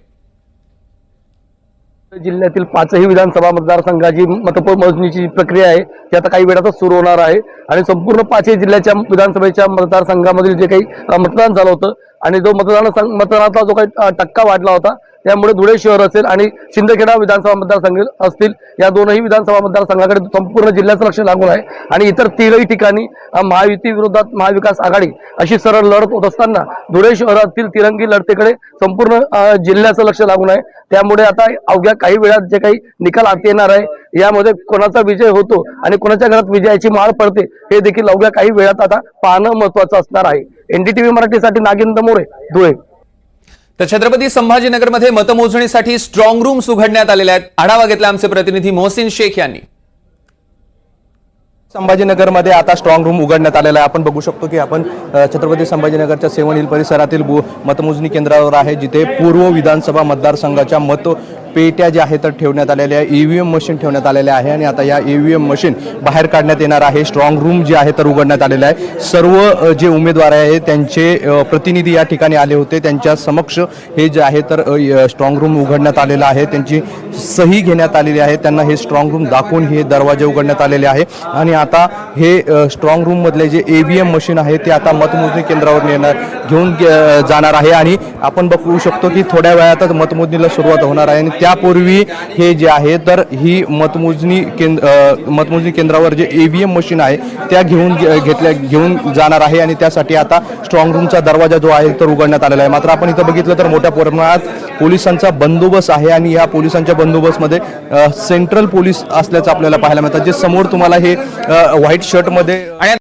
जिल्ह्यातील 5ही विधानसभा मतदारसंघाची मतमोजणीची प्रक्रिया आहे ती आता काही वेळातच सुरू होणार आहे आणि संपूर्ण 5ही जिल्ह्याच्या विधानसभेच्या मतदारसंघामधील जे काही मतदान झालं होतं आणि जो मतदानाचा जो काही टक्का वाढला होता त्यामुळे धुळे शहर असेल आणि शिंदखेडा विधानसभा मतदारसंघ असतील या दोनही विधानसभा मतदारसंघाकडे संपूर्ण जिल्ह्याचं लक्ष लागून आहे आणि इतर 3ही ठिकाणी महायुती विरोधात महाविकास आघाडी अशी सरळ लढत होत असताना धुळे शहरातील तिरंगी लढतीकडे संपूर्ण जिल्ह्याचं लक्ष लागून आहे. त्यामुळे आता अवघ्या काही वेळात जे काही निकाल आत येणार आहे यामध्ये कोणाचा विजय होतो आणि कोणाच्या घरात विजयाची माळ पडते हे देखील अवघ्या काही वेळात आता पाहणं महत्वाचं असणार आहे. NDTV मराठीसाठी नागेंद्र मोरे, धुळे. तर छत्रपती संभाजीनगरमध्ये मतमोजणीसाठी स्ट्रॉंग रूम्स उघडण्यात आलेले आहेत. आढावा घेतला आमचे प्रतिनिधी मोहसिन शेख यांनी. संभाजीनगरमध्ये आता स्ट्रॉंग रूम उघडण्यात आलेला आहे. आपण बघू शकतो की आपण छत्रपती संभाजीनगरच्या 7 हिल परिसरातील मतमोजणी केंद्रावर आहे जिथे पूर्व विधानसभा मतदारसंघाच्या पेट्या ज्या आहेत तर ठेवण्यात आलेल्या आहे, EVM मशीन ठेवण्यात आलेल्या आहे आणि आता या EVM मशीन बाहेर काढण्यात येणार आहे. स्ट्रॉंग रूम जे आहे तर उघडण्यात आलेलं आहे. सर्व जे उमेदवार आहेत त्यांचे प्रतिनिधी या ठिकाणी आले होते. त्यांच्या समक्ष हे जे आहे तर स्ट्रॉंग रूम उघडण्यात आलेलं आहे. त्यांची सही घेण्यात आलेली आहे. त्यांना हे स्ट्रॉंग रूम दाखवून हे दरवाजे उघडण्यात आलेले आहे आणि आता हे स्ट्रॉंग रूम मधले जे EVM मशीन आहे ते आता मतमोजणी केंद्रावर घेऊन जाणार आहे आणि आपण बघू शकतो की थोड्या वेळातच मतमोजणीला सुरुवात होणार आहे आणि त्यापूर्वी हे जे आहे तर ही मतमोजणी केंद्रावर जे EVM मशीन आहे त्या घेऊन जाणार आहे आणि त्यासाठी आता स्ट्रॉंग रूमचा दरवाजा जो आहे तो उघडण्यात आलेला आहे. मात्र आपण इथं बघितलं तर मोठ्या प्रमाणात पोलिसांचा बंदोबस्त आहे आणि या पोलिसांच्या बंदोबस्तमध्ये सेंट्रल पोलीस असल्याचं आपल्याला पाहायला मिळतं. जे समोर तुम्हाला हे व्हाईट शर्टमध्ये